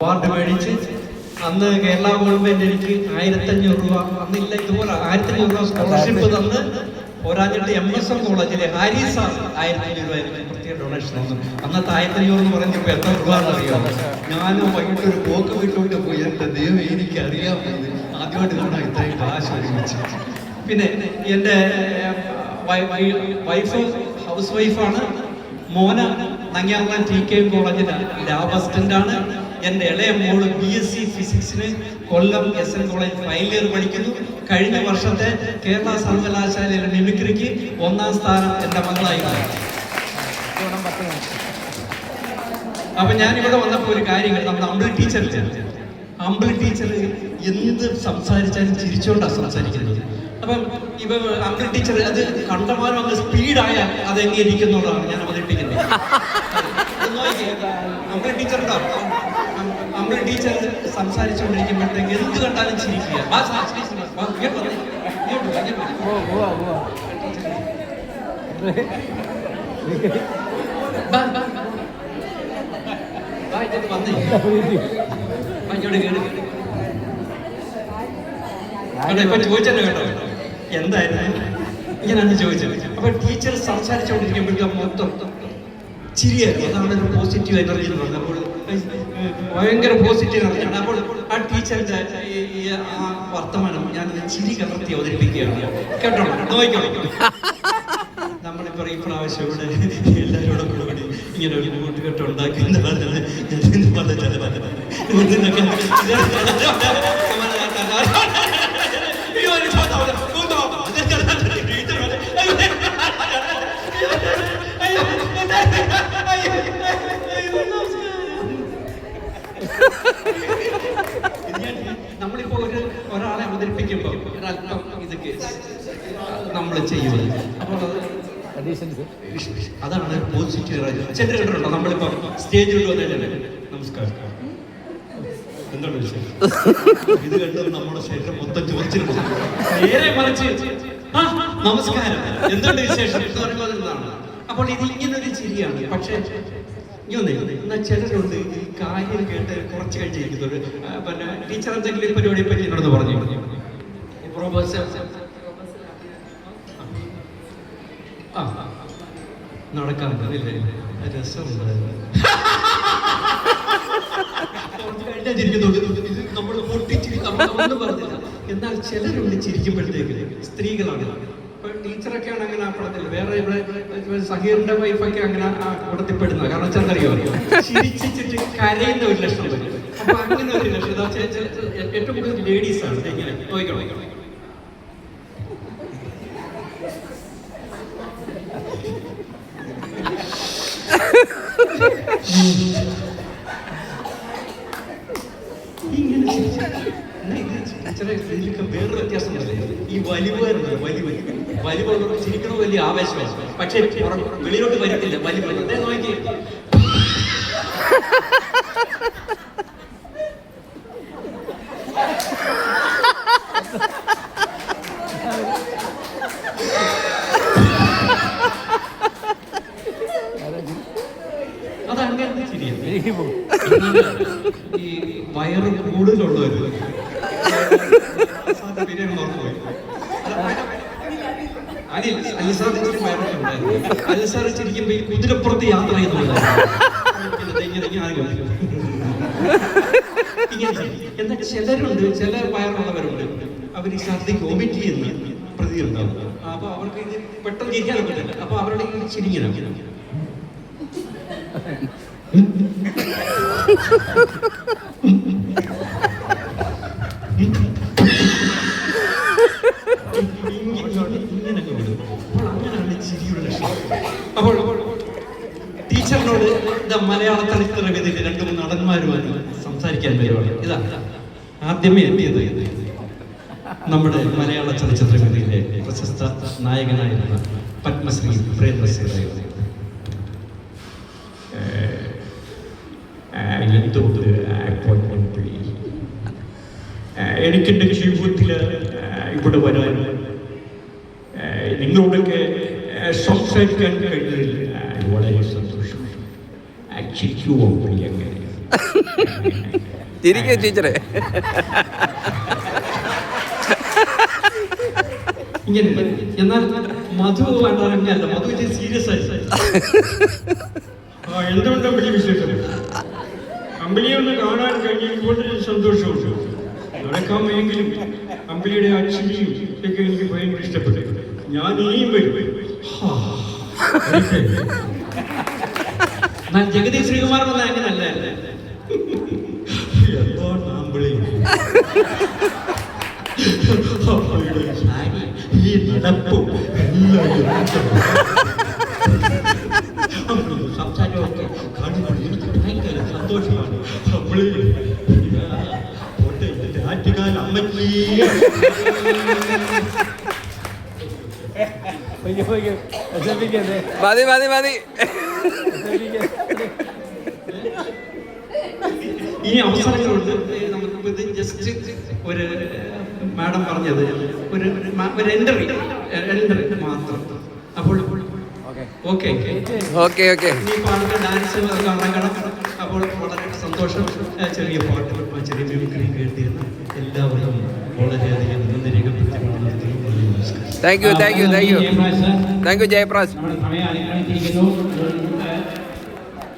Award മേടിച്ച് അന്ന് Kerala government എനിക്ക് 1500 രൂപ, അന്നില്ല ഇതുപോലെ 1500 രൂപ സ്കോളർഷിപ്പ് തന്ന് പോരാഞ്ഞിട്ട് MSM കോളേജിലെ ഹാരി സാർ 1500 രൂപ എനിക്ക് പ്രത്യേക ഡൊണേഷൻ തന്നു. അന്നത്തെ 1500 എന്ന് പറയുമ്പോൾ എത്ര രൂപ എന്നറിയാമോ? ഞാനും വൈകിട്ട് ഒരു പോക്ക് വീട്ടിലോട്ട് പോയി, എൻ്റെ ദൈവം എനിക്ക് അറിയാമെന്ന് ആദ്യമായിട്ട് കാണാൻ ഇത്രയും കാശ് ഒരുമിച്ച്. പിന്നെ എൻ്റെ വൈഫ് ഹൗസ് വൈഫാണ്. മോന നങ്ങ്യാർന്ന TK കോളേജിലെ ലാബ് അസിസ്റ്റൻ്റാണ്. എൻ്റെ ഇളയ മോള് BSc ഫിസിക്സിന് കൊല്ലം SN കോളേജ് ഫൈനൽ ഇയർ പഠിക്കുന്നു. കഴിഞ്ഞ വർഷത്തെ കേരള സർവകലാശാലയിലെ മിമിക്രിക്ക് 1ാം സ്ഥാനം എൻ്റെ മകളായിരുന്നു. അപ്പൊ ഞാനിവിടെ വന്നപ്പോൾ ഒരു കാര്യം, നമ്മുടെ അമ്പിളി ടീച്ചർ എന്ത് സംസാരിച്ചാലും ചിരിച്ചോണ്ടാണ് സംസാരിക്കുന്നത്. അപ്പം ഇവ അമ്പിളി ടീച്ചർ അത് കണ്ടമാനം അങ്ങ് സ്പീഡായാൽ അതെങ്ങനെ ഇരിക്കുന്നുള്ളതാണ് ഞാൻ അവതരിപ്പിക്കുന്നത്. അമ്പിളി ടീച്ചർ സംസാരിച്ചുകൊണ്ടിരിക്കുമ്പോഴത്തേക്ക് എന്ത് കണ്ടാലും ചിരിക്കുക. ചോദിച്ചല്ലോ കേട്ടോ, എന്തായിരുന്നു ഇങ്ങനെയാണ് ചോദിച്ചത്. അപ്പൊ ടീച്ചർ സംസാരിച്ചുകൊണ്ടിരിക്കുമ്പോഴേക്കും മൊത്തം ചിരിയായിരുന്നു. അതാണ് ഒരു പോസിറ്റീവ് എനർജി എന്ന് പറഞ്ഞത്. അപ്പോൾ ഭയങ്കര പോസിറ്റീവ് എനർജിയാണ്. അപ്പോൾ ആ ടീച്ചറിന്റെ ആ വർത്തമാനം ഞാനത് ചിരി കലർത്തി അവതരിപ്പിക്കുകയാണ്. കേട്ടോ, നോക്കിക്കോ. നമ്മളിപ്പോ ഈ പ്രാവശ്യം ഇവിടെ എല്ലാവരോടും കൂടി ഇങ്ങനെ ഒരു കൂട്ടുകെട്ട് ഉണ്ടാക്കുന്ന നമ്മളിപ്പോ ഒരാളെ അവതരിപ്പിക്കുമ്പോ ഒരല്പം ഇതൊക്കെ നമ്മൾ ചെയ്യുന്നത്. അപ്പോൾ അതാണ് പോസിറ്റീവ്. ചെറിയ കണ്ടിട്ടുണ്ടോ നമ്മളിപ്പോ സ്റ്റേജിൽ വന്നില്ലേ, നമസ്കാരം, എന്താണ് വിഷയം, ഇത് കണ്ടത് നമ്മുടെ ശരീരം മൊത്തം ചോദിച്ചിരുന്നു. നേരെ മറിച്ച് നമസ്കാരം, എന്തുണ്ട് വിശേഷം എന്ന് പറയുമ്പോൾ എന്താണ്. അപ്പോൾ ഇത് ഇങ്ങനൊരു ചിരിയാണ്. പക്ഷേ എന്നാൽ ചിലരുണ്ട് ഈ കാര്യം കേട്ട് കുറച്ച് കഴിഞ്ഞിരിക്കുന്നത്. പിന്നെ ടീച്ചർ എന്തെങ്കിലും ഒരു പരിപാടിയെ പറ്റി എന്നോട് പറഞ്ഞു, നടക്കാറില്ലേ, രസമുണ്ടായിരുന്നു. നമ്മൾ പൊട്ടിച്ചിരി നമ്മളൊന്നും പറഞ്ഞില്ല. എന്നാൽ ചിലരുണ്ട് ചിരിക്കുമ്പോഴത്തേക്ക്, സ്ത്രീകളാണ്. ടീച്ചറൊക്കെയാണ് അങ്ങനെ പടത്തില്ല. വേറെ ഇവിടെ സഹീറിന്റെ വൈഫൊക്കെ അങ്ങനെ കൂടത്തിൽപ്പെടുന്നത്. കാരണം വെച്ചാൽ അറിയോ, ചിരിച്ചിട്ട് കരയുന്ന ഒരു ലക്ഷണം വരും. അപ്പൊ അങ്ങനെ ഒരു ലക്ഷണം ഏറ്റവും കൂടുതൽ ലേഡീസ് ആണ്. ഇങ്ങനെ നോക്കണം. വേറൊരു വ്യത്യാസം ഈ വലിവ് ചിരിക്കണോ വലിയ ആവേശമാണ്. പക്ഷെ വെളിയിലോട്ട് വരത്തില്ല. വലിവ് നോക്കി അതങ്ങനെ ചിരിയാണ്. ഈ വയറ് കൂടുതലുള്ളവര് അലിസാർ ചിരിക്കുമ്പോ ഈ കുതിരപ്പുറത്ത് യാത്ര ചെയ്യുന്നുണ്ട്. എന്നാൽ ചിലരുണ്ട്, ചില വയറുള്ളവരുണ്ട്, അവർ ഈ ഛർദിക്ക് വോമിറ്റ് ചെയ്യുന്ന പ്രതി ഉണ്ടാവും. അപ്പൊ അവർക്ക് ഇത് പെട്ടെന്ന് ചിരിക്കാൻ പറ്റില്ല. അപ്പൊ അവരുടെ ഈ ചിരിക്കണം. അപ്പോൾ ടീച്ചറിനോട് മലയാള ചലച്ചിത്ര വേദിയിൽ 2-3 നടന്മാരുമായി സംസാരിക്കാൻ വരുവാണ്. ഇതാ ആദ്യമേ എത്തിയത് നമ്മുടെ മലയാള ചലച്ചിത്ര വേദിയിലെ പ്രശസ്ത നായകനായിരുന്ന പത്മശ്രീ പ്രേംനസീറായിരുന്നു. എനിക്കെൻ്റെ ജീവിതത്തിൽ ഇവിടെ വരാൻ നിങ്ങളോടൊക്കെ സംസാരിക്കാൻ കഴിഞ്ഞതിൽ വളരെ സന്തോഷം. ചിരിക്കുമോ അങ്ങനെ ചിരിക്കുക ടീച്ചറെ. ഇങ്ങനെ എന്നാൽ മധു വേണ്ടല്ല, മധു സീരിയസ് ആയി. എന്തുകൊണ്ടും വലിയ വിശേഷം. അമ്പിളിയെ ഒന്ന് കാണാൻ കഴിഞ്ഞപ്പോൾ സന്തോഷമുണ്ട്. നടക്കാമെങ്കിലും അമ്പിളിയുടെ അച്ഛനെയും ഒക്കെ എനിക്ക് ഭയങ്കര ഇഷ്ടപ്പെട്ടു. ഞാൻ ഇനിയും വരും. എന്നാൽ ജഗതി ശ്രീകുമാർ വന്ന അങ്ങനല്ല. എന്താണ് അമ്പിളി ഈ നടപ്പും സംസാരമൊക്കെ കാണുമ്പോൾ എനിക്ക് ഭയങ്കര സന്തോഷമാണ്. അമ്പിളി ആറ്റുകാൽ അമ്മയ്ക്ക് മതി മതി മതി. ഈ അവസരങ്ങളുണ്ട്. നമുക്ക് ഇത് ജസ്റ്റ് ഒരു മാഡം പറഞ്ഞത് ഒരു എൻട്രി മാത്രം. അപ്പോൾ ഓക്കെ ഓക്കെ ഓക്കെ. ഈ പാട്ട് ഡാൻസ് കാണണം. അപ്പോൾ വളരെ സന്തോഷം. ചെറിയ പാട്ട് ചെറിയ മ്യൂസിക് കേട്ടിരുന്ന എല്ലാവർക്കും വളരെയധികം നന്ദി രേഖപ്പെടുത്തിക്കൊണ്ടുള്ള thank you thank you thank you thank you Jayapraj. നമ്മുടെ സമയം അതിക്രമിച്ചിരിക്കുന്നു.